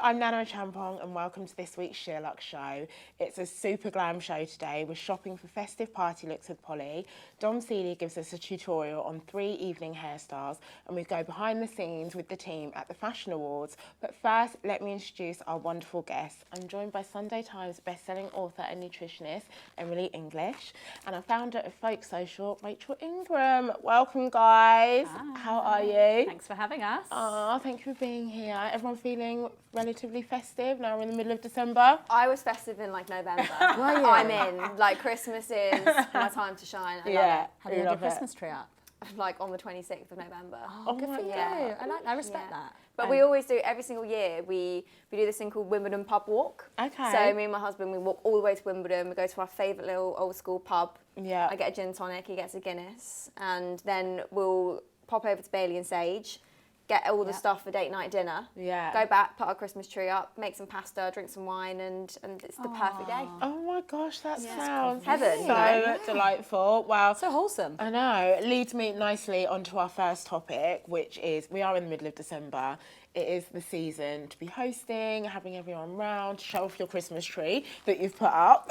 I'm Nana Achaeampong and welcome to this week's SheerLuxe show. It's a super glam show today. We're shopping for festive party looks with Polly. Dom Seeley gives us a tutorial on 3 evening hairstyles and we go behind the scenes with the team at the Fashion Awards. But first, let me introduce our wonderful guests. I'm joined by Sunday Times bestselling author and nutritionist, Emily English, and our founder of Folk Social, Rachel Ingram. Welcome, guys. Hi. How are you? Thanks for having us. Oh, thank you for being here. Everyone feeling relatively festive? Now we're in the middle of December. I was festive in like November. Were you? I'm in. Like Christmas is my time to shine. I love Have you had your Christmas tree up? it. Like on the 26th of November. Oh, good for you. God. I respect that. But we always do, every single year, we do this thing called Wimbledon Pub Walk. Okay. So me and my husband, we walk all the way to Wimbledon. We go to our favourite little old school pub. Yeah. I get a gin tonic, he gets a Guinness. And then we'll pop over to Bailey and Sage, get all the stuff for date night dinner. Yeah. Go back, put our Christmas tree up, make some pasta, drink some wine, and it's the perfect day. Oh my gosh, that sounds Heaven, so delightful. Wow. So wholesome. I know. It leads me nicely onto our first topic, which is we are in the middle of December. It is the season to be hosting, having everyone round, to show off your Christmas tree that you've put up.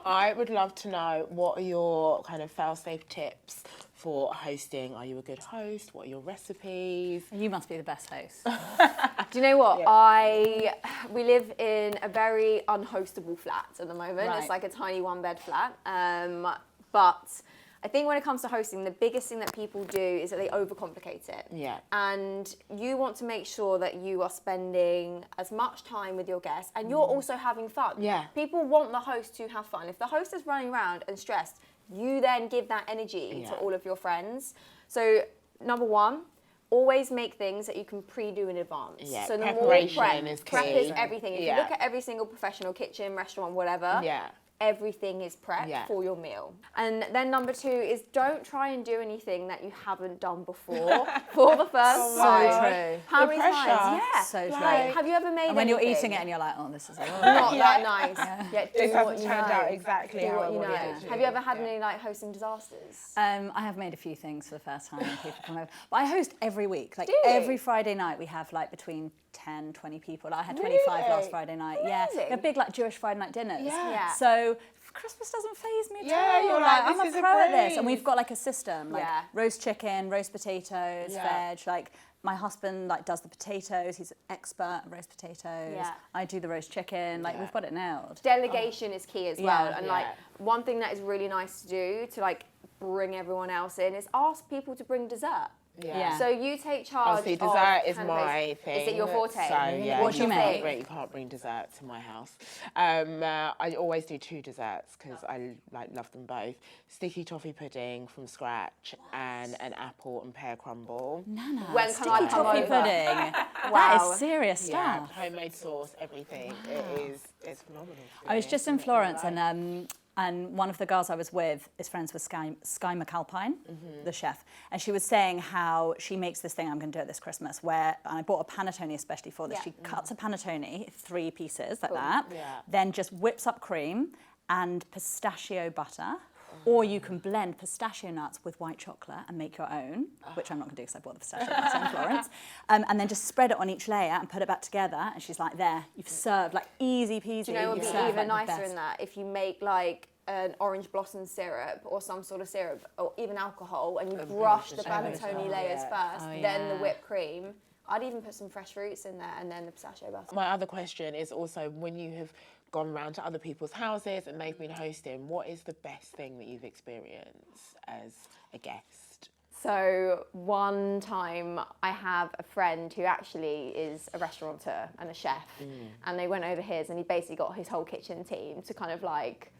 I would love to know, what are your kind of fail-safe tips for hosting? Are you a good host? What are your recipes? You must be the best host. Do you know what? Yeah. We live in a very unhostable flat at the moment. Right. It's like a tiny one-bed flat. But I think when it comes to hosting, the biggest thing that people do is that they overcomplicate it. Yeah. And you want to make sure that you are spending as much time with your guests and you're also having fun. Yeah. People want the host to have fun. If the host is running around and stressed, you then give that energy to all of your friends. So, number one, always make things that you can pre-do in advance. Yeah, so the preparation more prep, is prep key. is everything. If Yeah. you look at every single professional kitchen, restaurant, whatever, Yeah. everything is prepped for your meal. And then number two is don't try and do anything that you haven't done before for the first time. So true. How The many pressure. times? Yeah. So true. Like, have you ever made And when you're anything? eating it and you're like, oh, this is a lot. Not that nice. Yeah, do This what hasn't you turned know. out exactly Do how what I you know. wanted it to. Have you ever had Yeah. any like hosting disasters? I have made a few things for the first time when people come over. But I host every week. Like Do you? every Friday night we have like between 10, 20 people. Like, I had 25 Really? last Friday night. Yeah. Amazing. They're big like Jewish Friday night dinners. Yeah. So Christmas doesn't faze me at Yeah, all. you're like, I'm this a is a pro at this. And breeze. we've got like a system, like Yeah. roast chicken, roast potatoes, Yeah. veg. Like my husband like does the potatoes. He's an expert at roast potatoes. Yeah. I do the roast chicken. Like Yeah. we've got it nailed. Delegation is key as well. Yeah. And like one thing that is really nice to do to like bring everyone else in is ask people to bring dessert. Yeah. So you take charge. Obviously, of dessert is kind of my thing. Is it your forte? So yeah, What do you make? You can't bring dessert to my house. I always do 2 desserts because I like love them both. Sticky toffee pudding from scratch and an apple and pear crumble. Nana, When can I sticky come toffee over? pudding. That Wow. is serious Yeah, stuff. homemade sauce, everything. It's phenomenal. I was just in Florence and one of the girls I was with is friends with Sky McAlpine, the chef, and she was saying how she makes this thing I'm going to do it this Christmas, where and I bought a panettone especially for this. Yeah. She cuts a panettone, 3 pieces like that, Yeah. then just whips up cream and pistachio butter. Or you can blend pistachio nuts with white chocolate and make your own, which I'm not going to do because I bought the pistachio nuts in Florence. And then just spread it on each layer and put it back together. And she's like, there, you've served, like easy peasy. Do you know what would You've be served, even like, the nicer best. in that? If you make like an orange blossom syrup or some sort of syrup or even alcohol and you brush the panettone layers first, Oh, then the yeah. whipped cream. I'd even put some fresh fruits in there and then the pistachio butter. My other question is also, when you have gone round to other people's houses and they've been hosting, what is the best thing that you've experienced as a guest? So one time I have a friend who actually is a restaurateur and a chef and they went over his and he basically got his whole kitchen team to kind of like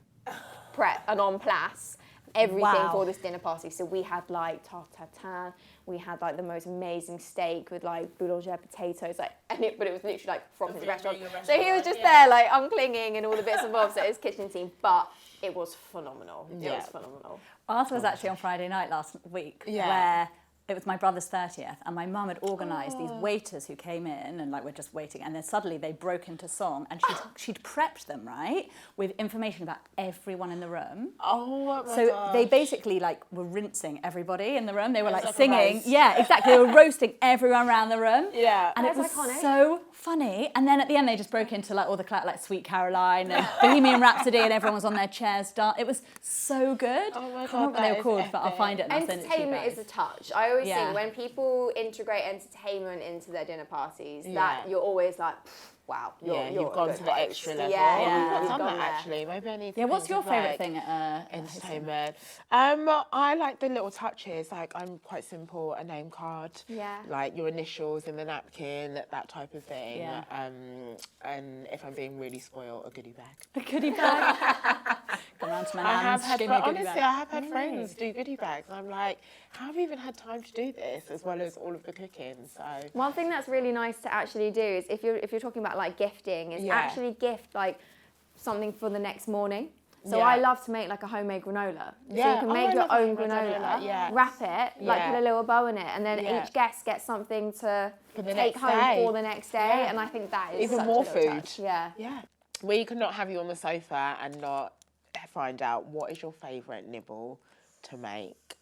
prep and en place everything Wow. for this dinner party. So we had like tarte tatin, we had like the most amazing steak with like boulanger potatoes, like, but it was literally like from his restaurant. So he was just there like unclinging and all the bits and bobs at his kitchen team, but it was phenomenal. It was phenomenal. Ours was actually on Friday night last week, where it was my brother's 30th, and my mum had organised these waiters who came in, and like we're just waiting, and then suddenly they broke into song, and she'd prepped them, right, with information about everyone in the room. Oh my So gosh. they basically like were rinsing everybody in the room. They were like like a singing. roast. Yeah, exactly. They were roasting everyone around the room. Yeah. And it That's was iconic. so funny. And then at the end, they just broke into like all the like Sweet Caroline and Bohemian Rhapsody, and everyone was on their chairs. It was so good. Oh my I can't God, remember what they that were called, is but I'll find it and I'll send it to you Entertainment guys. is a touch. I always Yeah. think when people integrate entertainment into their dinner parties, Yeah. that you're always like, wow, You've gone to the host. extra level. Yeah, I've yeah. not you've done gone that there. actually. Maybe I need to. Yeah, what's think your of, favourite like, thing at entertainment? I like the little touches. Like, I'm quite simple. A name card. Yeah. Like your initials in the napkin, that type of thing. Yeah. And if I'm being really spoiled, a goodie bag. a goodie bag? Come round to my nan's, give me a goodie honestly, bag. I have had friends do goodie bags. I'm like, how have you even had time to do this as well as all of the cooking? So One thing that's really nice to actually do is if you're talking about like gifting, is Yeah. actually gift like something for the next morning. So Yeah. I love to make like a homemade granola. So Yeah. you can Oh, make I your love own homemade granola, granola, yeah. wrap it, like Yeah. put a little bow in it, and then Yeah. each guest gets something to For the take next home day. for the next day. Yeah. And I think that is Even such more a little food. touch. Yeah. yeah, we could not have you on the sofa and not find out what is your favourite nibble to make.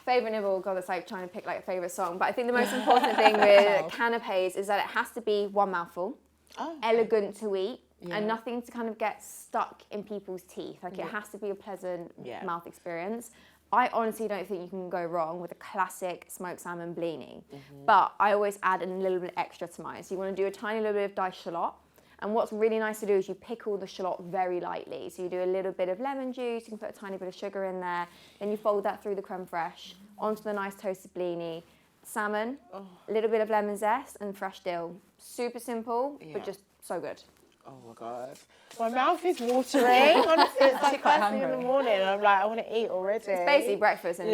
Favourite nibble, God, it's like trying to pick like a favourite song. But I think the most important thing with canapes is that it has to be one mouthful, elegant to eat, and nothing to kind of get stuck in people's teeth. Like it has to be a pleasant mouth experience. I honestly don't think you can go wrong with a classic smoked salmon blini. But I always add a little bit extra to mine. So you want to do a tiny little bit of diced shallot. And what's really nice to do is you pickle the shallot very lightly. So you do a little bit of lemon juice, you can put a tiny bit of sugar in there, then you fold that through the creme fraiche, onto the nice toasted blini, salmon, a little bit of lemon zest, and fresh dill. Super simple, but just so good. Oh my God. My mouth is watering. Honestly, it's like quite first thing in the hungry. morning and I'm like, I want to eat already. It's basically breakfast and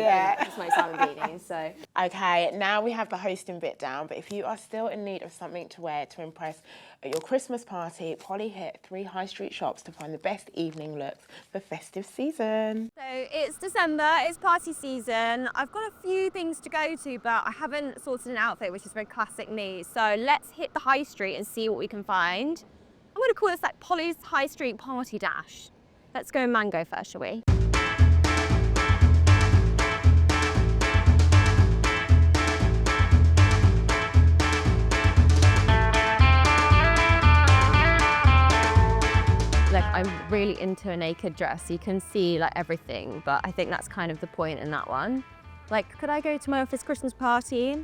smoked salmon blinis, so. Okay, now we have the hosting bit down, but if you are still in need of something to wear to impress at your Christmas party, Polly hit 3 high street shops to find the best evening looks for festive season. So it's December, it's party season. I've got a few things to go to, but I haven't sorted an outfit, which is very classic me. So let's hit the high street and see what we can find. I'm going to call this like Polly's High Street Party Dash. Let's go mango first, shall we? Like I'm really into a naked dress. You can see like everything, but I think that's kind of the point in that one. Like, could I go to my office Christmas party?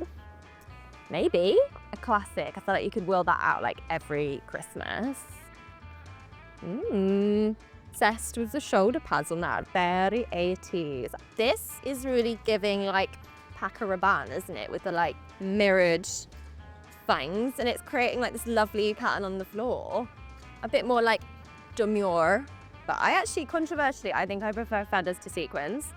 Maybe. A classic. I feel like you could wheel that out like every Christmas. Obsessed with the shoulder pads on that. Very 80s. This is really giving like Paco Rabanne, isn't it? With the like mirrored things, and it's creating like this lovely pattern on the floor. A bit more like demure, but I actually, controversially, I think I prefer feathers to sequins.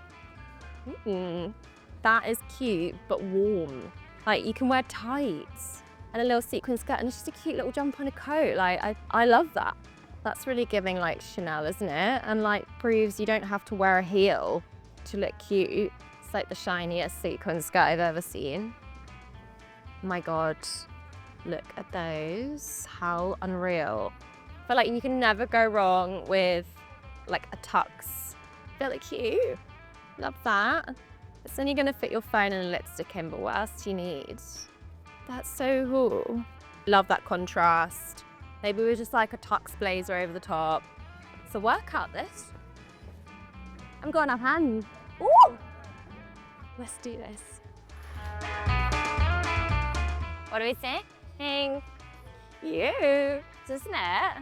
That is cute, but warm. Like, you can wear tights and a little sequin skirt and it's just a cute little jump on a coat. Like, I love that. That's really giving, like, Chanel, isn't it? And, like, proves you don't have to wear a heel to look cute. It's, like, the shiniest sequin skirt I've ever seen. My God, look at those. How unreal. I feel like you can never go wrong with, like, a tux. Really cute. Love that. But then you're gonna fit your phone and a lipstick in, but what else do you need? That's so cool. Love that contrast. Maybe we're just like a tux blazer over the top. It's a workout, this. I'm going up hand. Ooh! Let's do this. What do we say? Thank you, isn't it?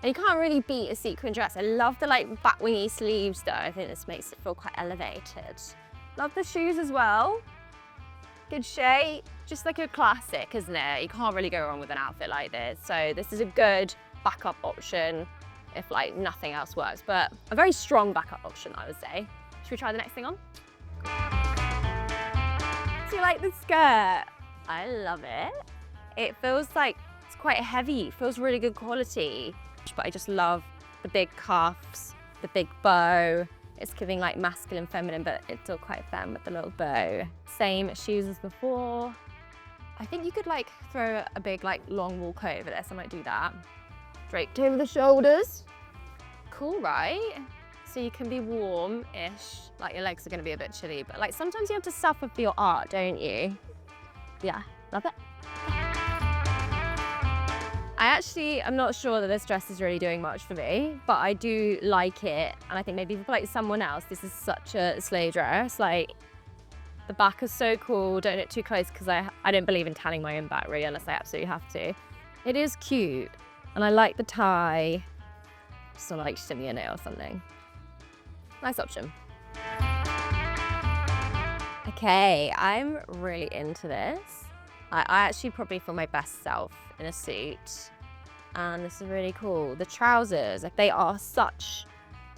And you can't really beat a sequin dress. I love the like bat wingy sleeves though. I think this makes it feel quite elevated. Love the shoes as well. Good shape, just like a classic, isn't it? You can't really go wrong with an outfit like this. So this is a good backup option if like nothing else works, but a very strong backup option, I would say. Should we try the next thing on? Do you like the skirt? I love it. It feels like it's quite heavy. It feels really good quality. But I just love the big cuffs, the big bow. It's giving like masculine, feminine, but it's still quite femme with the little bow. Same shoes as before. I think you could like throw a big like long wool coat over this. I might do that. Draped over the shoulders. Cool, right? So you can be warm-ish. Like your legs are gonna be a bit chilly, but like sometimes you have to suffer for your art, don't you? Yeah, love it. I'm not sure that this dress is really doing much for me, but I do like it. And I think maybe for like someone else, this is such a slay dress. Like, the back is so cool. Don't get too close because I don't believe in tanning my own back really unless I absolutely have to. It is cute. And I like the tie. Just like shimmy in it or something. Nice option. Okay, I'm really into this. I actually probably feel my best self in a suit. And this is really cool. The trousers, like they are such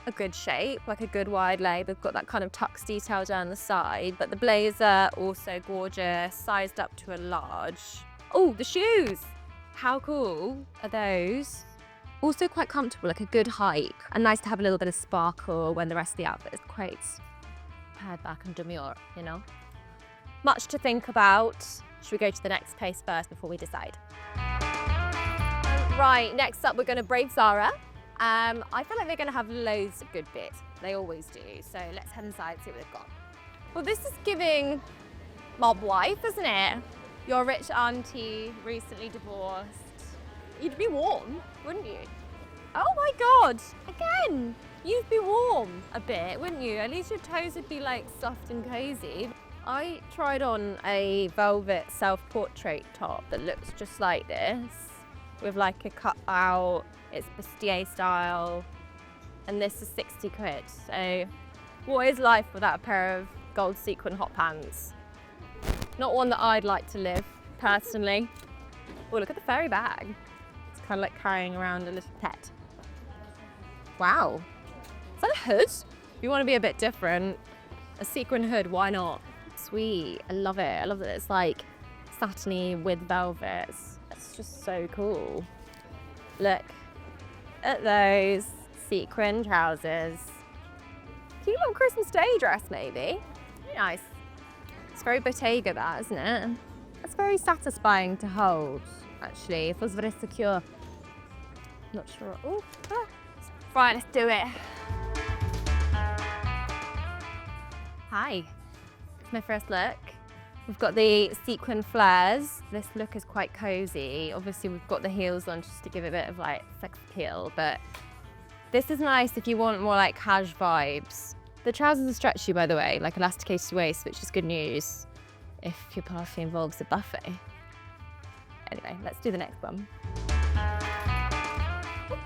a good shape, like a good wide leg. They've got that kind of tux detail down the side, but the blazer also gorgeous, sized up to a large. Oh, the shoes. How cool are those? Also quite comfortable, like a good height, and nice to have a little bit of sparkle when the rest of the outfit is quite pared back and demure, you know? Much to think about. Should we go to the next place first before we decide? Right, next up we're gonna brave Zara. I feel like they're gonna have loads of good bits. They always do. So let's head inside and see what they've got. Well, this is giving mob wife, isn't it? Your rich auntie, recently divorced. You'd be warm, wouldn't you? Oh my God, again. You'd be warm a bit, wouldn't you? At least your toes would be like soft and cozy. I tried on a velvet self-portrait top that looks just like this, with like a cut out, it's bustier style, and this is 60 quid. So what is life without a pair of gold sequin hot pants? Not one that I'd like to live, personally. Oh, look at the fairy bag. It's kind of like carrying around a little pet. Wow. Is that a hood? If you want to be a bit different, a sequin hood, why not? Sweet, I love it. I love that it's like satiny with velvets. It's just so cool. Look at those sequin trousers. Cute little Christmas Day dress, maybe. Very nice. It's very Bottega, that, isn't it? It's very satisfying to hold, actually. It feels very secure. Not sure. Oh, ah. Right, let's do it. Hi, it's my first look. We've got the sequin flares. This look is quite cozy. Obviously, we've got the heels on just to give it a bit of like sex appeal, but this is nice if you want more like cash vibes. The trousers are stretchy, by the way, like elasticated waist, which is good news if your party involves a buffet. Anyway, let's do the next one.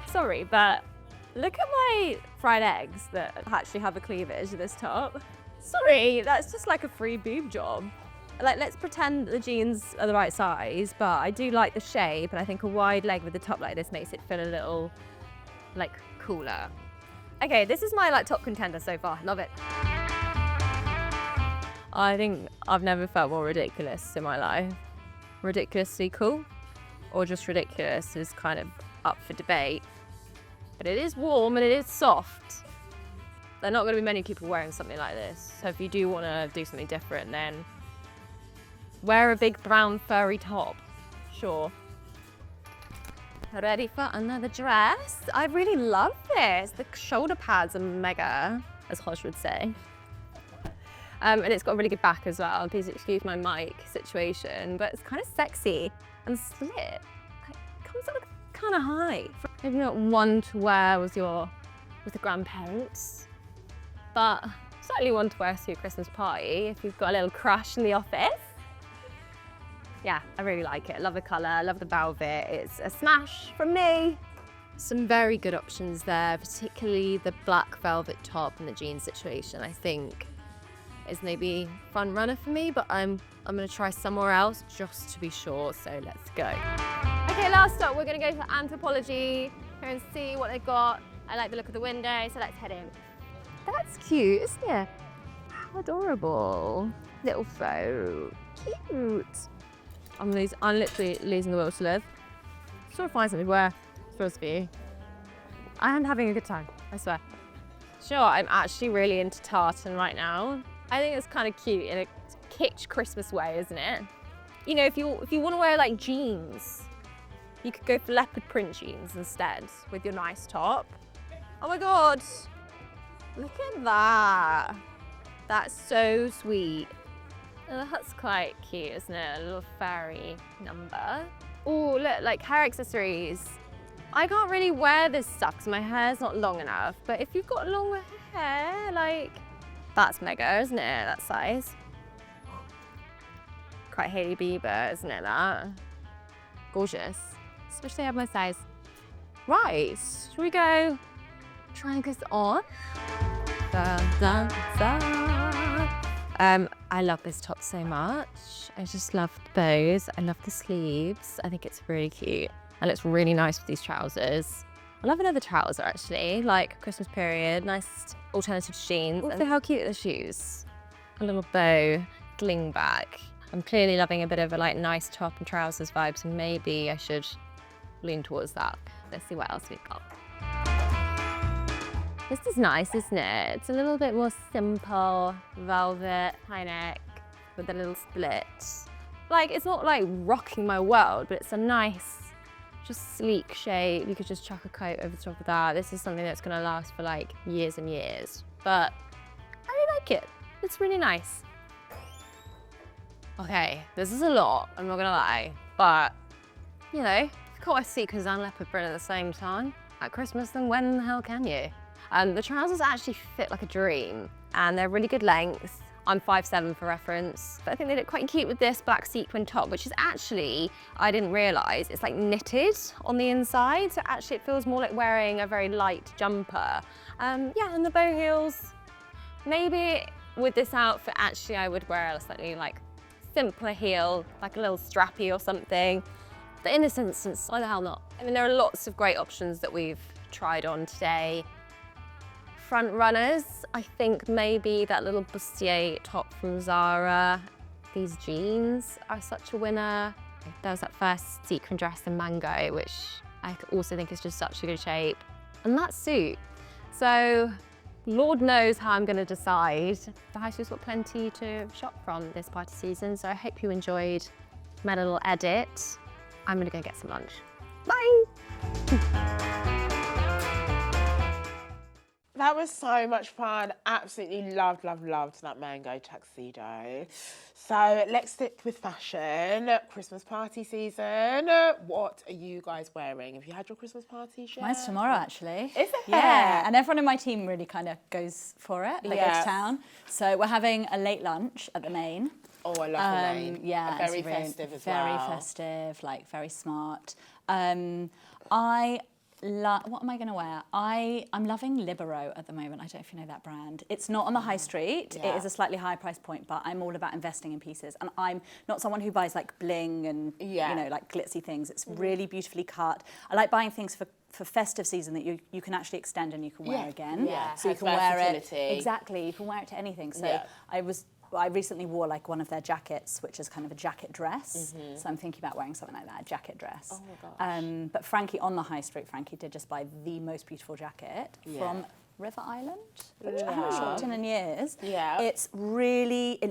Sorry, but look at my fried eggs that actually have a cleavage in this top. Sorry, that's just like a free boob job. Like, let's pretend that the jeans are the right size, but I do like the shape, and I think a wide leg with a top like this makes it feel a little, like, cooler. Okay, this is my, like, top contender so far. Love it. I think I've never felt more ridiculous in my life. Ridiculously cool, or just ridiculous is kind of up for debate. But it is warm and it is soft. There are not going to be many people wearing something like this. So if you do want to do something different, then wear a big brown furry top. Sure. Ready for another dress? I really love this. The shoulder pads are mega, as Hosh would say. And it's got a really good back as well. Please excuse my mic situation, but it's kind of sexy and slit. It comes up kind of high. Maybe not one to wear with the grandparents, but certainly one to wear to your Christmas party if you've got a little crush in the office. Yeah, I really like it. I love the colour, I love the velvet. It's a smash from me. Some very good options there, particularly the black velvet top and the jean situation, I think is maybe front runner for me, but I'm gonna try somewhere else just to be sure, so let's go. Okay, last stop, we're gonna go to Anthropologie here and see what they've got. I like the look of the window, so let's head in. That's cute, isn't it? How adorable. Little faux, cute. I'm literally losing the will to live. Just want to find something to wear for you. I am having a good time, I swear. Sure, I'm actually really into tartan right now. I think it's kind of cute in a kitsch Christmas way, isn't it? You know, if you want to wear like jeans, you could go for leopard print jeans instead with your nice top. Oh my God, look at that. That's so sweet. Oh, that's quite cute, isn't it? A little fairy number. oh, look, like hair accessories. I can't really wear this stuff because my hair's not long enough. But if you've got long hair, like, that's mega, isn't it? That size. Quite Hailey Bieber, isn't it, that? Gorgeous. Especially have my size. Right, should we go try this on? Dun, dun, dun. I love this top so much. I just love the bows. I love the sleeves. I think it's really cute. And it's really nice with these trousers. I love another trouser actually, like Christmas period, nice alternative to jeans. Also, how cute are the shoes? A little bow, sling back. I'm clearly loving a bit of a like nice top and trousers vibe, so maybe I should lean towards that. Let's see what else we've got. This is nice, isn't it? It's a little bit more simple, velvet, high neck, with a little split. Like, it's not like rocking my world, but it's a nice, just sleek shape. You could just chuck a coat over the top of that. This is something that's gonna last for like years and years. But I really like it. It's really nice. Okay, this is a lot, I'm not gonna lie. But, you know, if you got a sequins and leopard print at the same time at Christmas, then when the hell can you? The trousers actually fit like a dream, and they're really good length. I'm 5'7" for reference, but I think they look quite cute with this black sequin top, which is actually, I didn't realise, it's like knitted on the inside, so actually it feels more like wearing a very light jumper. Yeah, and the bow heels. Maybe with this outfit, actually I would wear a slightly like simpler heel, like a little strappy or something. But in this instance, why the hell not? I mean, there are lots of great options that we've tried on today. Front runners, I think maybe that little bustier top from Zara. These jeans are such a winner. There was that first sequin dress in mango, which I also think is just such a good shape. And that suit. So, Lord knows how I'm gonna decide. The high street's got plenty to shop from this party season, so I hope you enjoyed my little edit. I'm gonna go get some lunch. Bye! That was so much fun. Absolutely loved, loved, loved that mango tuxedo. So let's stick with fashion. Christmas party season. What are you guys wearing? Have you had your Christmas party yet? Mine's tomorrow, actually. Is it? Yeah, and everyone in my team really kind of goes for it. They go Yeah. to town. So we're having a late lunch at the Main. Oh, I love the name. Yeah, Very it's really festive as well. Very festive, like very smart. What am I going to wear? I'm loving Libero at the moment. I don't know if you know that brand. It's not on the high street. Yeah. It is a slightly higher price point, but I'm all about investing in pieces. And I'm not someone who buys like bling and you know, like glitzy things. It's really beautifully cut. I like buying things for festive season that you can actually extend and you can wear again. Yeah. So you Has can wear it. versatility. Exactly. You can wear it to anything. So I recently wore like one of their jackets, which is kind of a jacket dress. So I'm thinking about wearing something like that, a jacket dress. Oh my gosh. But Frankie, on the high street, Frankie did just buy the most beautiful jacket from River Island, which I haven't shopped in years. Yeah. It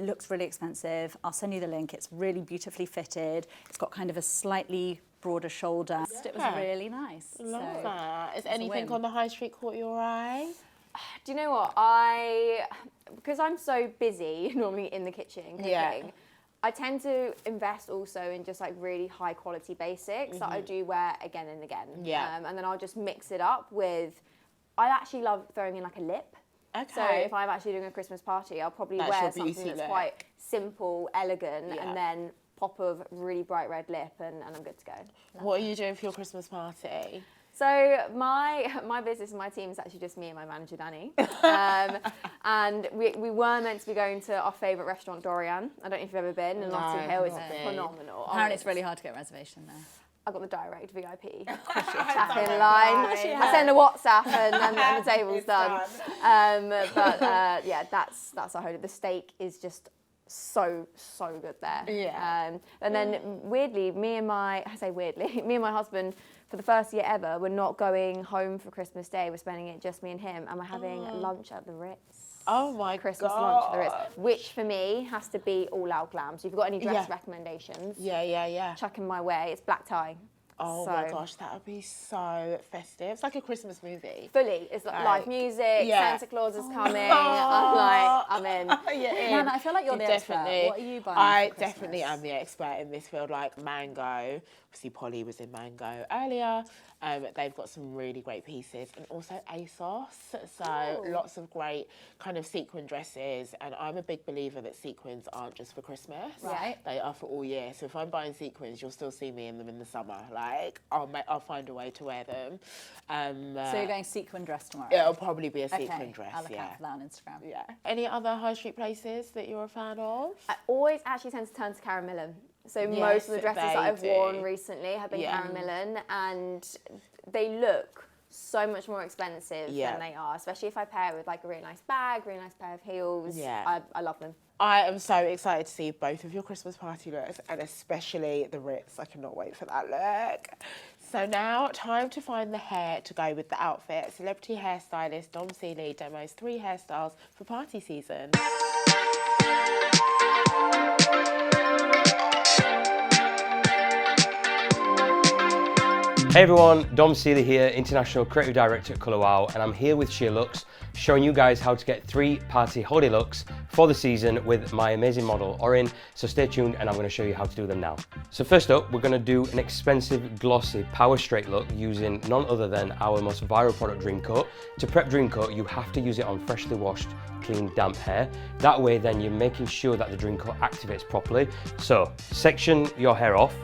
looks really expensive. I'll send you the link. It's really beautifully fitted. It's got kind of a slightly broader shoulder. Yeah. It was really nice. Love So, that. Is a anything win. on the high street caught your eye? Do you know what? Because I'm so busy normally in the kitchen cooking, Yeah. I tend to invest also in just like really high quality basics that I do wear again and again. Yeah. And then I'll just mix it up with, I actually love throwing in like a lip. Okay. So if I'm actually doing a Christmas party, I'll probably That's wear your something beauty that's look. quite simple, elegant, Yeah. and then pop of really bright red lip and I'm good to go. What are you doing for your Christmas party? So my business and my team is actually just me and my manager Danny, and we were meant to be going to our favourite restaurant Dorian. I don't know if you've ever been in Notting Hill. It's not been. phenomenal. Apparently it's really hard to get a reservation there. I got the direct VIP. Tap in line. I send a WhatsApp and the table's done. Yeah, that's our hope. The steak is just so good there. Yeah. And then weirdly, me and my husband, for the first year ever, we're not going home for Christmas Day. We're spending it just me and him, and we're having lunch at the Ritz. Oh my Christmas God. lunch at the Ritz, which for me has to be all out glam. So if you've got any dress Yeah. recommendations, Yeah. chuck in my way. It's black tie. Oh So- my gosh, that would be so festive. It's like a Christmas movie. Fully, it's like live music. yeah. Santa Claus is coming. I'm in. Nana, I feel like you're the expert. What are you buying I for Christmas? definitely am the expert in this field. Like mango, obviously Polly was in mango earlier. They've got some really great pieces, and also ASOS. So lots of great kind of sequin dresses. And I'm a big believer that sequins aren't just for Christmas. Right. They are for all year. So if I'm buying sequins, you'll still see me in them in the summer. Like I'll find a way to wear them. So you're going sequin dress tomorrow? It'll probably be a Okay, sequin dress. I'll look yeah. out for that on Instagram. Yeah. Any other high street places that you're a fan of? I always actually tend to turn to Karen Millen. So Yes, most of the dresses that they I've worn do. recently have been Yeah. Karen Millen, and they look so much more expensive Yeah. than they are, especially if I pair it with like a really nice bag, really nice pair of heels. Yeah. I love them. I am so excited to see both of your Christmas party looks, and especially the Ritz. I cannot wait for that look. So now, time to find the hair to go with the outfit. Celebrity hairstylist Dom Seeley demos 3 hairstyles for party season. Hey everyone, Dom Seeley here, International Creative Director at ColorWOW, and I'm here with SheerLuxe, showing you guys how to get 3 party holiday looks for the season with my amazing model, Orin. So stay tuned and I'm going to show you how to do them now. So first up, we're going to do an expensive, glossy, power straight look using none other than our most viral product, Dream Coat. To prep Dream Coat, you have to use it on freshly washed, clean, damp hair. That way then you're making sure that the Dream Coat activates properly. So section your hair off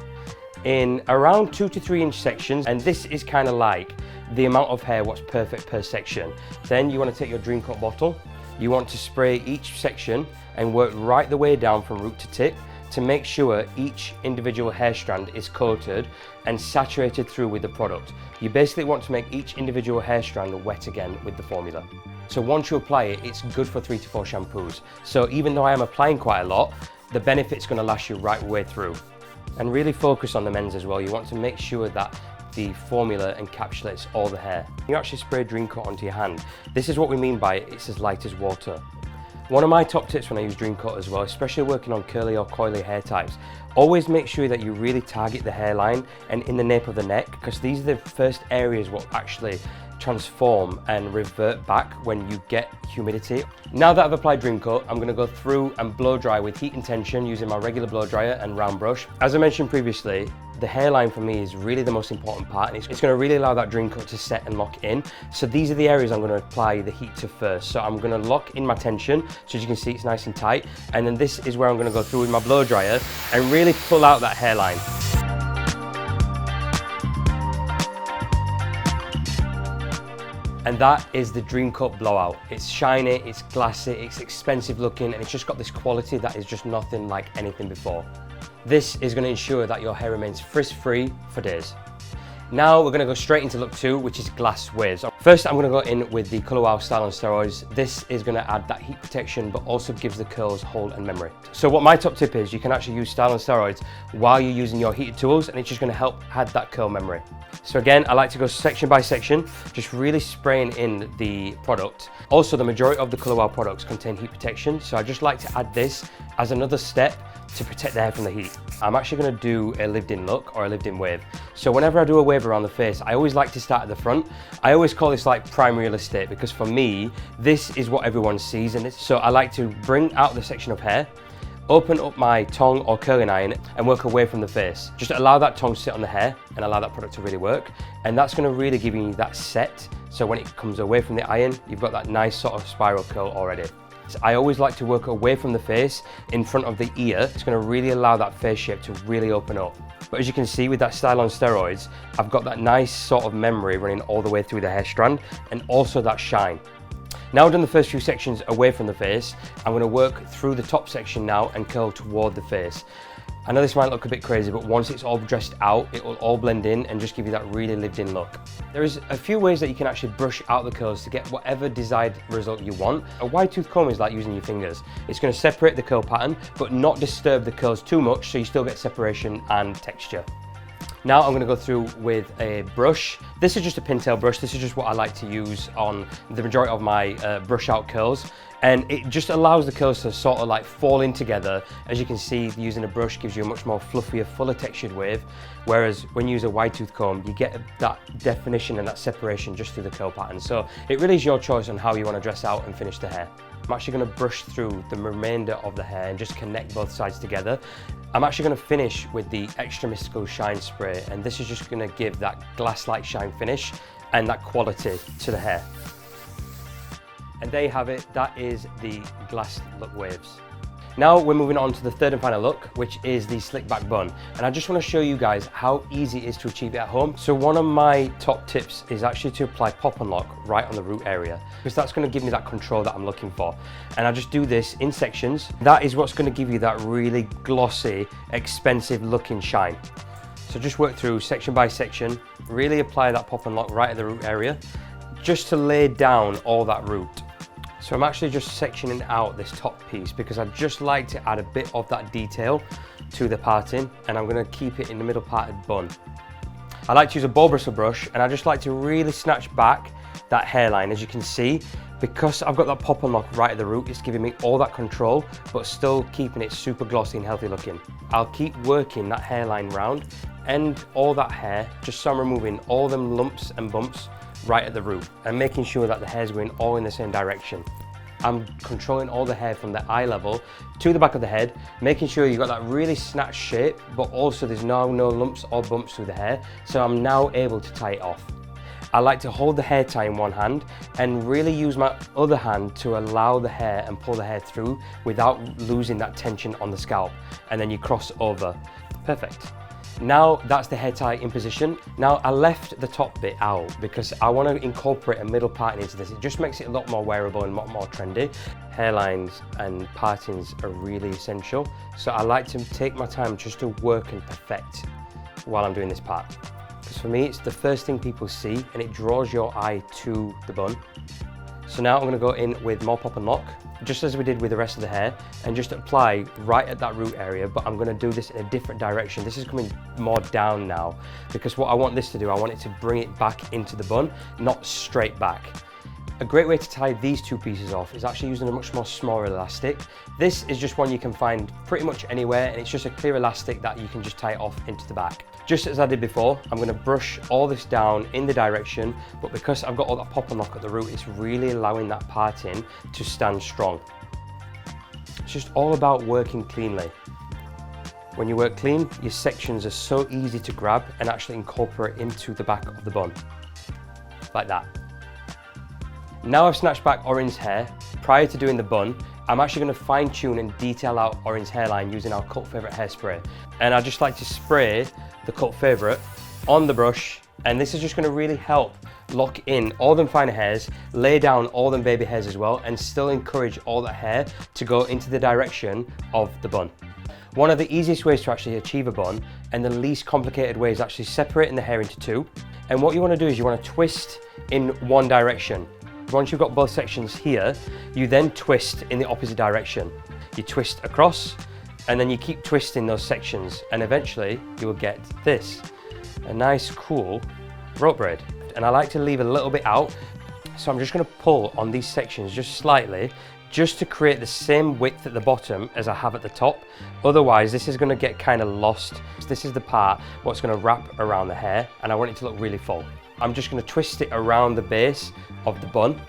in around 2 to 3 inch sections, and this is kind of like the amount of hair what's perfect per section. Then you want to take your Dream Coat bottle, you want to spray each section and work right the way down from root to tip to make sure each individual hair strand is coated and saturated through with the product. You basically want to make each individual hair strand wet again with the formula. So once you apply it, it's good for 3 to 4 shampoos. So even though I am applying quite a lot, the benefit's going to last you right way through. And really focus on the ends as well. You want to make sure that the formula encapsulates all the hair. You actually spray Dream Coat onto your hand. This is what we mean by it's as light as water. One of my top tips when I use Dream Coat as well, especially working on curly or coily hair types, always make sure that you really target the hairline and in the nape of the neck, because these are the first areas what actually transform and revert back when you get humidity. Now that I've applied Dream Coat, I'm going to go through and blow dry with heat and tension using my regular blow dryer and round brush. As I mentioned previously, the hairline for me is really the most important part, and it's going to really allow that Dream Coat to set and lock in. So these are the areas I'm going to apply the heat to first. So I'm going to lock in my tension, so as you can see it's nice and tight, and then this is where I'm going to go through with my blow dryer and really pull out that hairline. And that is the Dream Coat blowout. It's shiny, it's glassy, it's expensive looking, and it's just got this quality that is just nothing like anything before. This is going to ensure that your hair remains frizz-free for days. Now we're going to go straight into look 2, which is glass waves. First, I'm going to go in with the ColorWOW Style on Steroids. This is going to add that heat protection, but also gives the curls hold and memory. So what my top tip is, you can actually use Style on Steroids while you're using your heated tools, and it's just going to help add that curl memory. So again, I like to go section by section, just really spraying in the product. Also, the majority of the ColorWOW products contain heat protection, so I just like to add this as another step to protect the hair from the heat. I'm actually going to do a lived-in look or a lived-in wave. So whenever I do a wave around the face, I always like to start at the front. I always call this like prime real estate, because for me, this is what everyone sees in it. So I like to bring out the section of hair, open up my tongue or curling iron and work away from the face. Just allow that tongue to sit on the hair and allow that product to really work. And that's going to really give you that set. So when it comes away from the iron, you've got that nice sort of spiral curl already. I always like to work away from the face in front of the ear. It's going to really allow that face shape to really open up. But as you can see with that Style on Steroids, I've got that nice sort of memory running all the way through the hair strand and also that shine. Now I've done the first few sections away from the face, I'm going to work through the top section now and curl toward the face. I know this might look a bit crazy, but once it's all dressed out, it will all blend in and just give you that really lived-in look. There is a few ways that you can actually brush out the curls to get whatever desired result you want. A wide tooth comb is like using your fingers. It's going to separate the curl pattern, but not disturb the curls too much, so you still get separation and texture. Now I'm going to go through with a brush. This is just a pintail brush. This is just what I like to use on the majority of my brush out curls. And it just allows the curls to sort of like fall in together. As you can see, using a brush gives you a much more fluffier, fuller textured wave, whereas when you use a wide tooth comb, you get that definition and that separation just through the curl pattern. So it really is your choice on how you want to dress out and finish the hair. I'm actually going to brush through the remainder of the hair and just connect both sides together. I'm actually going to finish with the Extra Mystical Shine Spray, and this is just going to give that glass-like shine finish and that quality to the hair. And there you have it, that is the glass look waves. Now we're moving on to the third and final look, which is the slick back bun. And I just want to show you guys how easy it is to achieve it at home. So one of my top tips is actually to apply pop and lock right on the root area, because that's going to give me that control that I'm looking for. And I just do this in sections. That is what's going to give you that really glossy, expensive looking shine. So just work through section by section, really apply that pop and lock right at the root area, just to lay down all that root. So I'm actually just sectioning out this top piece because I just like to add a bit of that detail to the parting, and I'm going to keep it in the middle parted bun. I like to use a ball bristle brush, and I just like to really snatch back that hairline. As you can see, because I've got that pop and lock right at the root, it's giving me all that control, but still keeping it super glossy and healthy looking. I'll keep working that hairline round and all that hair, just so I'm removing all them lumps and bumps right at the root and making sure that the hair's going all in the same direction. I'm controlling all the hair from the eye level to the back of the head, making sure you've got that really snatched shape, but also there's no lumps or bumps through the hair, so I'm now able to tie it off. I like to hold the hair tie in one hand and really use my other hand to allow the hair and pull the hair through without losing that tension on the scalp, and then you cross over. Perfect. Now that's the hair tie in position. Now I left the top bit out because I want to incorporate a middle parting into this. It just makes it a lot more wearable and a lot more trendy. Hairlines and partings are really essential. So I like to take my time just to work and perfect while I'm doing this part. Because for me, it's the first thing people see and it draws your eye to the bun. So now I'm going to go in with more pop and lock, just as we did with the rest of the hair, and just apply right at that root area, but I'm going to do this in a different direction. This is coming more down now, because what I want this to do, I want it to bring it back into the bun, not straight back. A great way to tie these two pieces off is actually using a much more smaller elastic. This is just one you can find pretty much anywhere, and it's just a clear elastic that you can just tie it off into the back. Just as I did before, I'm going to brush all this down in the direction, but because I've got all that pop and lock at the root, it's really allowing that parting to stand strong. It's just all about working cleanly. When you work clean, your sections are so easy to grab and actually incorporate into the back of the bun, like that. Now I've snatched back Orin's hair. Prior to doing the bun, I'm actually going to fine tune and detail out Orin's hairline using our cult favourite hairspray. And I just like to spray the cult favourite on the brush, and this is just going to really help lock in all them finer hairs, lay down all them baby hairs as well, and still encourage all that hair to go into the direction of the bun. One of the easiest ways to actually achieve a bun, and the least complicated way, is actually separating the hair into two. And what you want to do is you want to twist in one direction. Once you've got both sections here, you then twist in the opposite direction. You twist across, and then you keep twisting those sections, and eventually you will get this, a nice cool rope braid. And I like to leave a little bit out, so I'm just going to pull on these sections just slightly, just to create the same width at the bottom as I have at the top. Otherwise this is going to get kind of lost. This is the part what's going to wrap around the hair, and I want it to look really full. I'm just going to twist it around the base of the bun.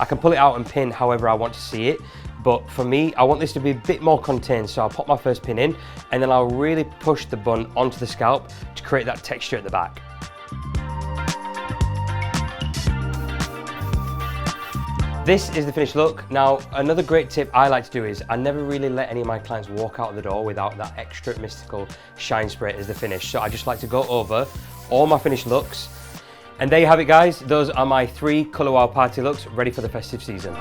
I can pull it out and pin however I want to see it, but for me, I want this to be a bit more contained, so I'll pop my first pin in, and then I'll really push the bun onto the scalp to create that texture at the back. This is the finished look. Now, another great tip I like to do is I never really let any of my clients walk out the door without that extra mystical shine spray as the finish. So I just like to go over all my finished looks. And there you have it, guys. Those are my 3 ColorWOW party looks ready for the festive season.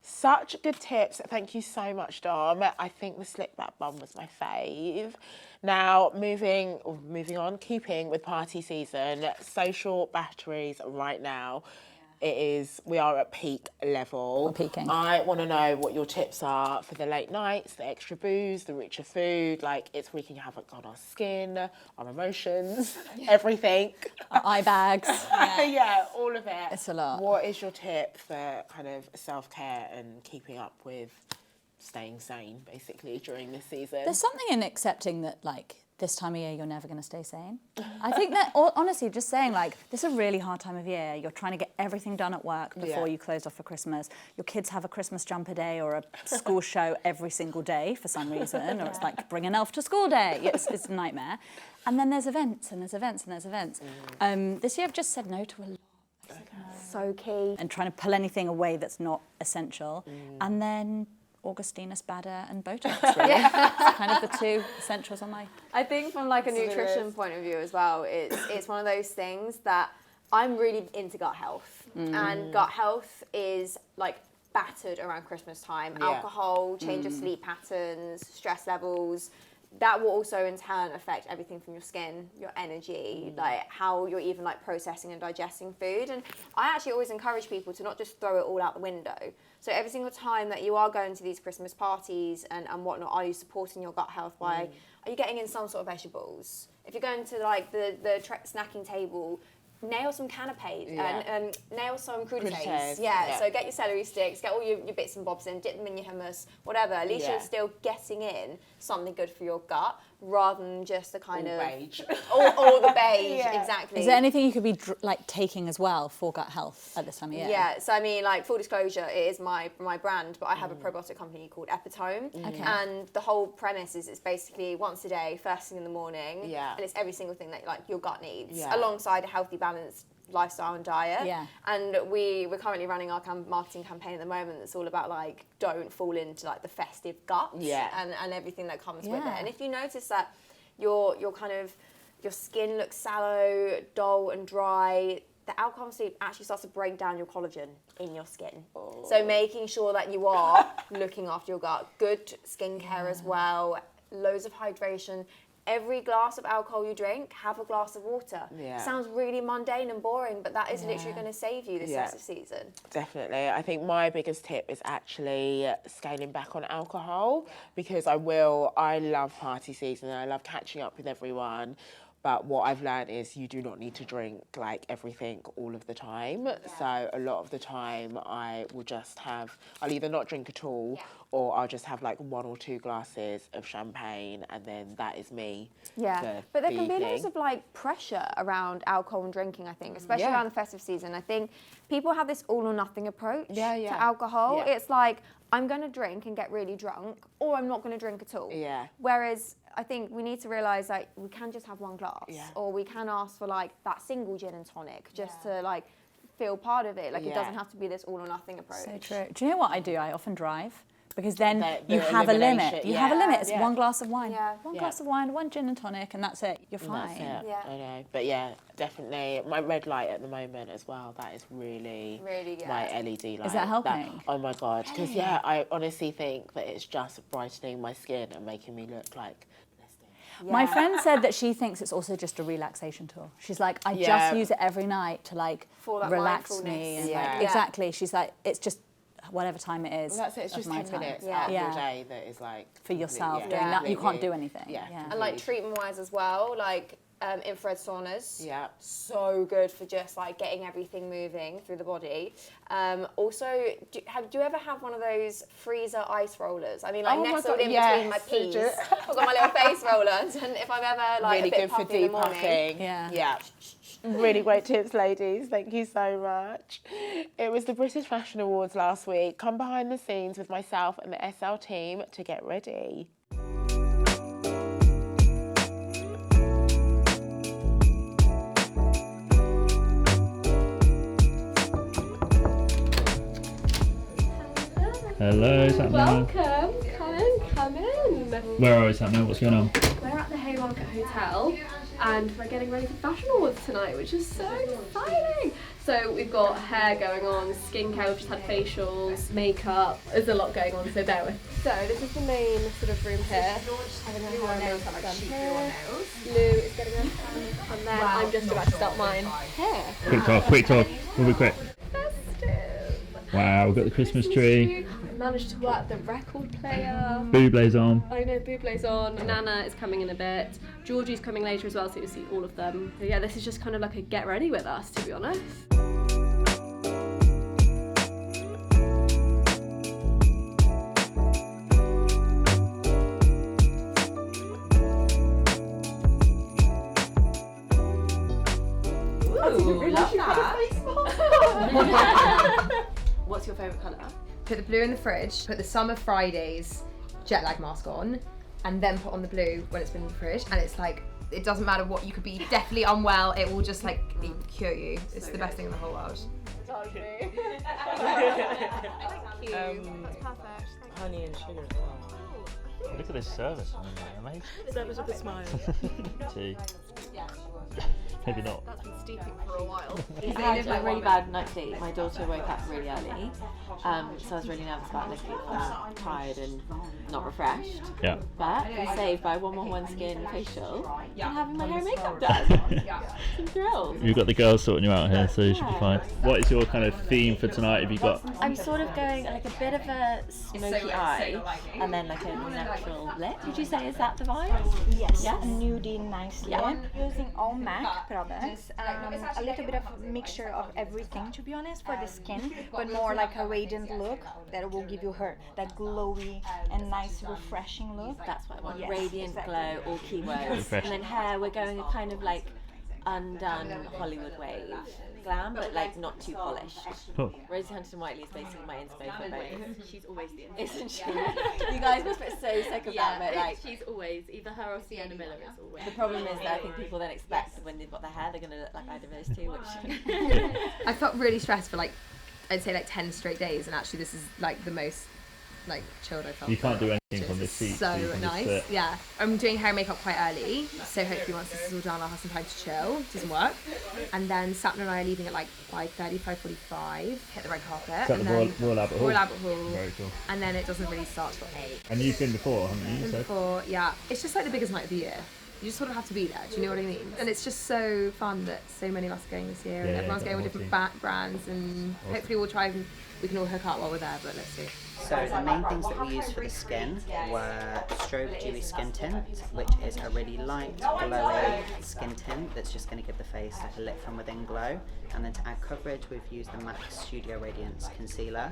Such good tips. Thank you so much, Dom. I think the slick back bun was my fave. Now, moving on, keeping with party season, social batteries right now. we are at peak level. We're peaking. I want to know what your tips are for the late nights, the extra booze, the richer food. Like, it's wreaking havoc on our skin, our emotions, everything. Our eye bags. Yeah, all of it. It's a lot. What is your tip for kind of self-care and keeping up with staying sane, basically, during this season? There's something in accepting that, like, this time of year, you're never going to stay sane. I think that, honestly, just saying, like, this is a really hard time of year. You're trying to get everything done at work before you close off for Christmas. Your kids have a Christmas jumper day or a school show every single day for some reason, or it's like, bring an elf to school day. It's a nightmare. And then there's events, and there's events, and there's events. This year, I've just said no to a lot. So key. And trying to pull anything away that's not essential. And then Augustina Spadder and Botox, really. It's kind of the two essentials on my... I think from like a nutrition point of view as well, it's one of those things that I'm really into gut health. And gut health is like battered around Christmas time. Alcohol, change of sleep patterns, stress levels. That will also in turn affect everything from your skin, your energy, like how you're even like processing and digesting food. And I actually always encourage people to not just throw it all out the window. So every single time that you are going to these Christmas parties and whatnot, are you supporting your gut health by, are you getting in some sort of vegetables? If you're going to like the snacking table, nail some canapes and nail some crudités. So get your celery sticks, get all your bits and bobs in, dip them in your hummus, whatever. At least you're still getting in something good for your gut rather than just the kind of beige. All the beige, exactly. Is there anything you could be like taking as well for gut health at this time of year? Yeah, so I mean, like, full disclosure, it is my brand, but I have a probiotic company called Epitome. And the whole premise is it's basically once a day, first thing in the morning, and it's every single thing that like your gut needs, alongside a healthy, balanced lifestyle and diet. And we're currently running our marketing campaign at the moment that's all about like, don't fall into like the festive gut and everything that comes with it. And if you notice that your skin looks sallow, dull and dry, the alcohol sleep actually starts to break down your collagen in your skin. So making sure that you are looking after your gut, good skincare as well, loads of hydration. Every glass of alcohol you drink, have a glass of water. Sounds really mundane and boring, but that is literally going to save you this festive season. Definitely. I think my biggest tip is actually scaling back on alcohol, because I love party season and I love catching up with everyone. But what I've learned is you do not need to drink like everything all of the time. So a lot of the time I'll either not drink at all or I'll just have like 1 or 2 glasses of champagne and then that is me. But there can be loads of like pressure around alcohol and drinking, I think, especially around the festive season. I think people have this all or nothing approach to alcohol. It's like, I'm going to drink and get really drunk, or I'm not going to drink at all. Whereas I think we need to realise like we can just have 1 glass, or we can ask for like that single gin and tonic just to like feel part of it. Like it doesn't have to be this all or nothing approach. So true. Do you know what I do? I often drive. Because then you have a limit. You have a limit. It's 1 glass of wine. One glass of wine, 1 gin and tonic, and that's it. You're fine. That's it. I know. But definitely. My red light at the moment as well, that is really good. My LED light. Is that helping? Oh my God. Because I honestly think that it's just brightening my skin and making me look like... My friend said that she thinks it's also just a relaxation tool. She's like, I just use it every night to like relax me. And like, exactly. She's like, it's just whatever time it is. Well, that's it. It's just 10 minutes out of your day that is like... For yourself, doing that. You can't do anything. And like treatment-wise as well, like infrared saunas. So good for just like getting everything moving through the body. Also, do you ever have one of those freezer ice rollers? I mean, like nestled in between my peas. I've got my little face roller, and if I'm ever like really a bit good for puffy in the morning. Really great tips, ladies. Thank you so much. It was the British Fashion Awards last week. Come behind the scenes with myself and the SL team to get ready. Hello, is that Mel? Welcome, come in. Where are we, Mel? What's going on? We're at the Haymarket Hotel and we're getting ready for Fashion Awards tonight, which is so exciting. So we've got hair going on, skincare, we've just had facials, makeup, there's a lot going on, so bear with. So this is the main sort of room here. Having her hair and makeup done here. Lou is getting her hair, and then I'm just about to start mine. Hair. Quick talk, we'll be quick. First Wow, we've got the Christmas tree. I managed to work the record player. Bublé's on. I know, Bublé's on. Nana is coming in a bit. Georgie's coming later as well, so you'll see all of them. So yeah, this is just kind of like a get ready with us, to be honest. What's your favourite colour? Put the blue in the fridge, put the Summer Fridays jet lag mask on, and then put on the blue when it's been in the fridge. And it's like, it doesn't matter what, you could be deathly unwell, it will just like cure you. It's the best thing in the whole world. Thank you. That's perfect. Honey and sugar as well. Look at this service. Amazing. Service with a smile. Tea. Maybe not. That's been steeping for a while. I had a really bad night's sleep. My daughter woke up really early, so I was really nervous about looking tired and not refreshed. Yeah. But I'm saved by 111 Skin facial and having my hair and makeup done. I'm thrilled. You've got the girls sorting you out here, so you should be fine. What is your kind of theme for tonight? Have you got? I'm sort of going like a bit of a smoky eye and then like a natural lip. Would you say is that the vibe? Yes, Yes? nudie nicely. Yeah. Using all MAC products, a little bit of a mixture of everything, to be honest, for the skin, but more like a radiant look that will give you that glowy and nice refreshing look. That's what I want. Yes, Radiant exactly. glow, all keywords. Refresh. And then hair, we're going a kind of like undone Hollywood wave glam, but like not too polished. Cool. Rosie Huntington-Whiteley is basically my inspo for both. She's always the inspo. Isn't she? You guys must be so sick of that, but like she's always either her or Sienna Miller is always. the problem is that I think people then expect when they've got their hair they're gonna look like either of those two, which I felt really stressed for like, I'd say like 10 straight days, and actually this is like the most like chilled I felt. You can't do anything Which from is this seat. So you can just nice. sit. Yeah. I'm doing hair and makeup quite early, so hopefully once this is all done I'll have some time to chill, do some work. And then Sapna and I are leaving at like 5:30, 5:45, hit the red carpet. Is that and the then Royal Albert Hall? Royal Albert Hall. Very cool. And then it doesn't really start till 8. And you've been before, haven't you? And So- before, yeah. It's just like the biggest night of the year. You just sort of have to be there, do you know what I mean? And it's just so fun that so many of us are going this year, and Yeah, everyone's going with definitely. different brands, and hopefully we'll try and we can all hook up while we're there, but let's see. So the main things that we used for the skin were Strobe Dewy Skin Tint, which is a really light, glowy skin tint that's just going to give the face like a lit from within glow. And then to add coverage, we've used the MAC Studio Radiance Concealer.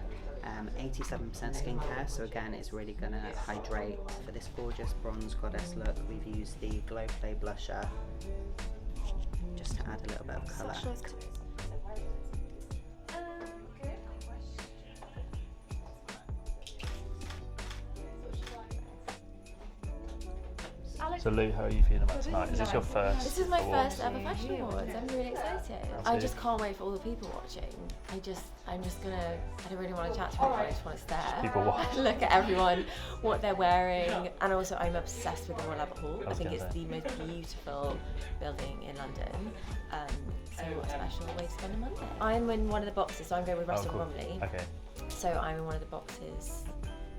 87% skincare, so again it's really going to hydrate. For this gorgeous bronze goddess look, we've used the Glow Play Blusher just to add a little bit of colour. So Lou, how are you feeling about tonight? Is this your first? this is my awards? first ever fashion awards. I'm really excited. I just can't wait for all the people watching. I don't really want to chat to anyone, I just want to stare. People watch. Look at everyone, what they're wearing, and also I'm obsessed with the Royal Albert Hall. I think it's the most beautiful building in London. So what a special way to spend a Monday. I'm in one of the boxes, so I'm going with Russell cool. Bromley. Okay. So I'm in one of the boxes.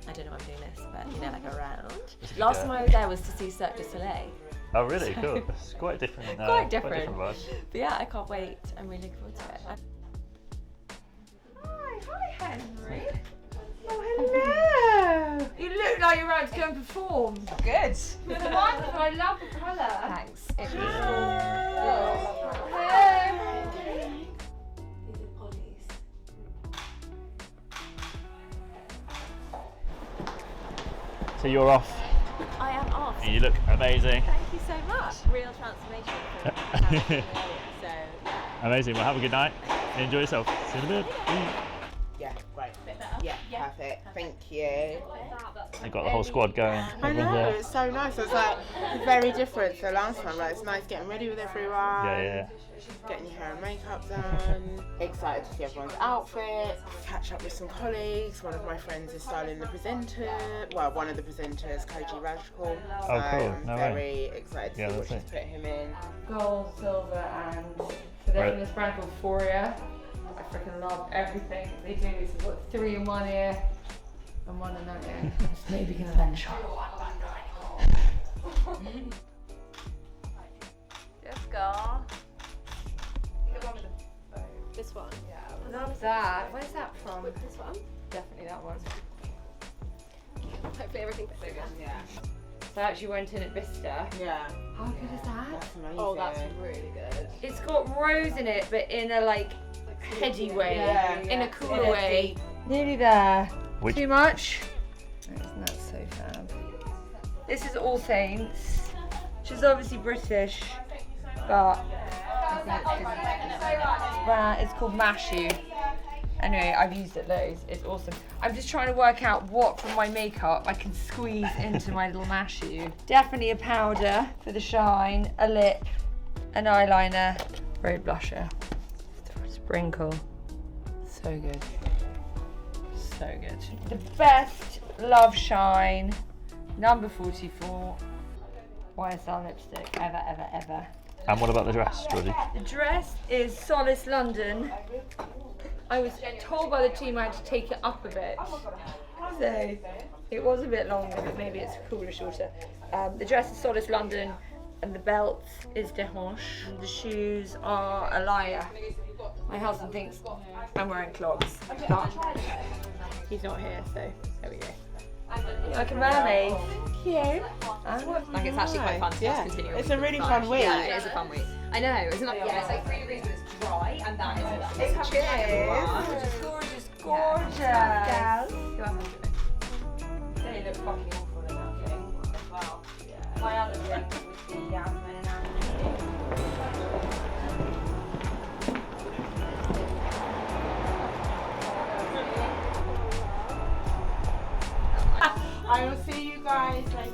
I don't know why I'm doing this, but you know, like around. Is it Last good? time I was there was to see Cirque du Soleil. Oh really? Cool. It's quite different. Quite different. vibe. But yeah, I can't wait. I'm really looking forward to it. Hi Henry. Oh hello. You look like you're about to go and perform. Good. Wonderful. I love the colour. Thanks. It So you're off. I am off. And you look amazing. Thank you so much. Real transformation from how I was earlier. So yeah. Amazing. Well, have a good night. Enjoy yourself. See you in a bit. Yeah, great. Yeah, perfect. Thank you. They've got the whole squad going. I Everyone's know, there. it's so nice. It's like very different to the last time. Like, it's nice getting ready with everyone. Yeah. Getting your hair and makeup done. Excited to see everyone's outfits. Catch up with some colleagues. One of my friends is styling the presenter. Well, one of the presenters, Koji Rajkul. Oh, cool. I'm No very way. excited to Yeah, see what that's she's put him in. Gold, silver, and so they're Right. from this brand called Euphoria. I freaking love everything they do. So we've got 3 in one ear and 1 in that ear. It's maybe gonna then show one anymore. Yes, girl. This one? Yeah. that? Where's that from? This one? Definitely that one. Hopefully everything's so good. Yeah. So I actually went in at Vista. Yeah. How good is that? That's amazing. Oh, that's really good. It's got rose in it, but in a like heady way, in a cooler In a way. Nearly there. Which- Too much? Isn't that so fab? This is All Saints, which is obviously British, but it's called Mashu. Anyway, I've used it loads. It's awesome. I'm just trying to work out what from my makeup I can squeeze into my little Mashu. Definitely a powder for the shine, a lip, an eyeliner, road blusher. Sprinkle. So good. So good. The best Love Shine, number 44, YSL lipstick ever, ever, ever. And what about the dress, Georgie? The dress is Solace London. I was told by the team I had to take it up a bit. So it was a bit longer, but maybe it's cooler, shorter. The dress is Solace London and the belt is De Hanche. The shoes are a liar. My husband thinks I'm wearing clogs, but he's not here, so there we go. Like a mermaid. Cute. Like it's actually quite fun to just continue. It's a really fun week. Yeah, it is a fun week. I know, isn't it? Yeah, it's like 3 degrees, but it's dry, and that is It's Gorgeous, gorgeous, gorgeous. They look fucking awful in that thing as well. My other drink would be Yasmin and Anthony. I will see you guys later.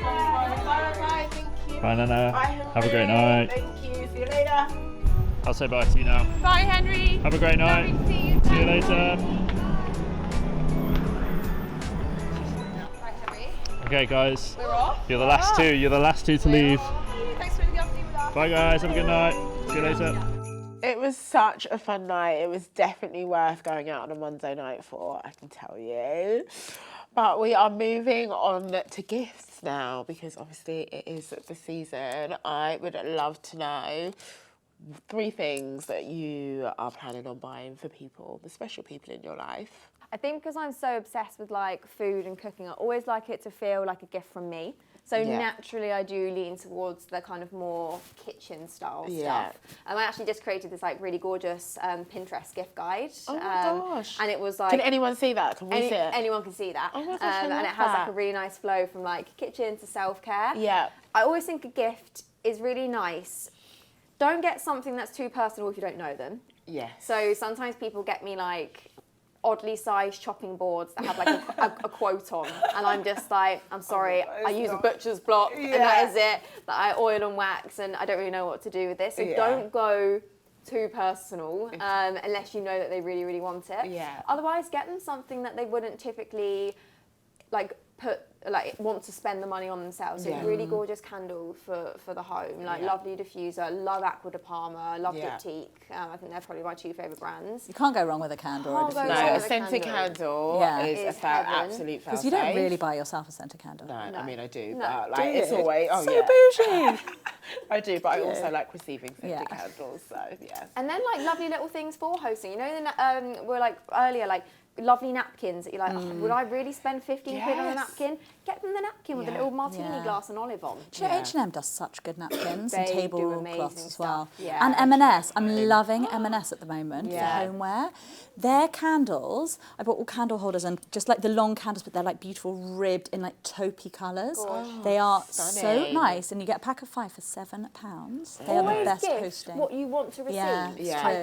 Bye, thank you. Bye, Nana. Bye, Have a great Henry. night. Thank you. See you later. I'll say bye to you now. Bye, Henry. Have a great night. See you later. Okay, guys. We're off. You're the last two. You're the last two to leave. Thanks for spending the afternoon with us. Bye, guys. Have a good night. See you later. It was such a fun night. It was definitely worth going out on a Monday night for, I can tell you. But we are moving on to gifts now because obviously it is the season. I would love to know 3 things that you are planning on buying for people, the special people in your life. I think because I'm so obsessed with like food and cooking, I always like it to feel like a gift from me. So naturally I do lean towards the kind of more kitchen style stuff. And I actually just created this like really gorgeous Pinterest gift guide. Oh my gosh. And it was like... Can anyone see that? Can we see it? Anyone can see that. Oh my gosh, I and love it has like that. a really nice flow from like kitchen to self-care. Yeah. I always think a gift is really nice. Don't get something that's too personal if you don't know them. Yes. So sometimes people get me like oddly sized chopping boards that have like a quote on, and I'm just like, I'm sorry, I use a butcher's block and that is it, that I oil and wax and I don't really know what to do with this. So don't go too personal unless you know that they really, really want it. Yeah. Otherwise, get them something that they wouldn't typically want to spend the money on themselves. So really gorgeous candle for the home, like lovely diffuser, love Aqua de Parma, love Diptyque. I think they're probably my 2 favourite brands. You can't go wrong with a candle or a diffuser. No, a scented candle is a absolute fail. Because you don't really buy yourself a scented candle. No, I mean I do, No. but like it's always bougie. I do, but I also like receiving scented candles. So yeah. And then like lovely little things for hosting. You know, we're like earlier, like lovely napkins that you're like, oh, would I really spend 15 quid on a napkin? Get them the napkin with a little martini glass and olive on. Do you know H&M does such good napkins and They do tablecloths amazing as well. stuff. Yeah, and M&S, I'm loving M&S at the moment for Yeah. homeware. Their candles, I bought all candle holders and just like the long candles, but they're like beautiful ribbed in like taupey colours. They are so stunning. nice, and you get a pack of 5 for £7. They are the best gift hosting. what you want to receive, I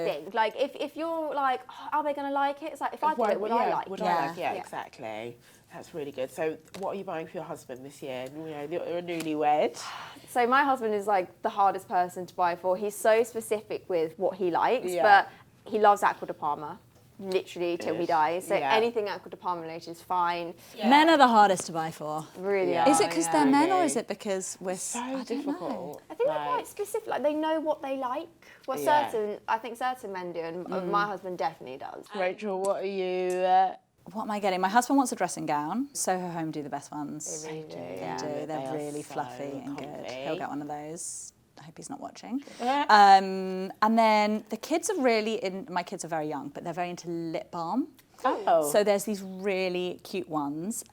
think. Like if you're like, oh, are they going to like it? It's like, if I did it, would I like it? Yeah, exactly. That's really good. So what are you buying for your husband this year? You know, you're a newlywed. So my husband is like the hardest person to buy for. He's so specific with what he likes, Yeah. but he loves Aqua de Parma, literally till he dies. So anything Aqua de Parma related is fine. Men are the hardest to buy for. Really are. Is it because they're men, or is it because we're So difficult. I think they're quite specific. Like they know what they like. Well, I think certain men do, and my husband definitely does. Rachel, what are you? What am I getting? My husband wants a dressing gown. Soho Home do the best ones. They really do. They do. They're They are really so fluffy and good. comfy. He'll get one of those. hope he's not watching. And then the kids are my kids are very young, but they're very into lip balm. Oh. So there's these really cute ones,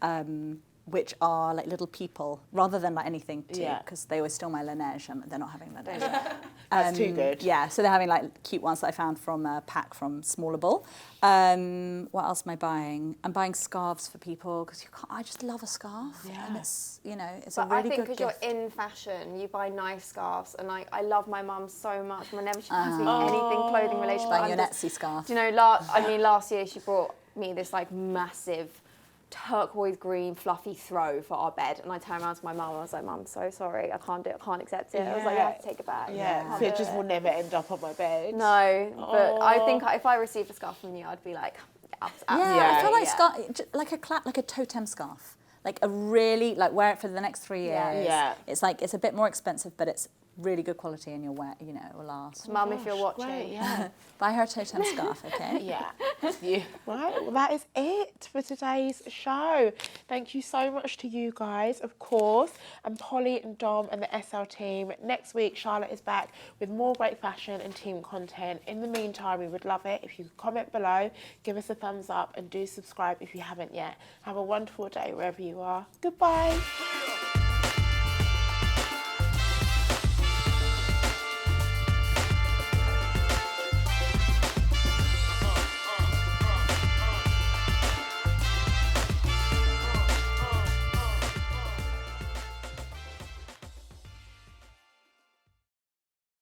which are like little people, rather than like anything because they always steal my Laneige and they're not having Laneige. That's too good. Yeah, so they're having like cute ones that I found from a pack from Smallable. What else am I buying? I'm buying scarves for people because I just love a scarf. Yeah. And it's, it's a really good gift. But I think because you're in fashion, you buy nice scarves, and I love my mum so much. Whenever she buys me anything clothing related, buying your Etsy scarf. Do you know, last year she brought me this like massive turquoise green fluffy throw for our bed, and I turned around to my mum and I was like, Mum, I'm so sorry, I can't do it, I can't accept it. I was like, you have to take it back. Yeah, so it just will never end up on my bed. No, but I think if I received a scarf from you, I'd be like, I feel like like a totem scarf. Like a really, like wear it for the next 3 years. Yeah. It's like, it's a bit more expensive, but it's really good quality and you'll wear, it will last. Mum, if you're watching. Great, Buy her a totem scarf, okay? Yeah. Right, well that is it for today's show. Thank you so much to you guys, of course, and Polly and Dom and the SL team. Next week, Charlotte is back with more great fashion and team content. In the meantime, we would love it if you could comment below, give us a thumbs up, and do subscribe if you haven't yet. Have a wonderful day wherever you are. Goodbye.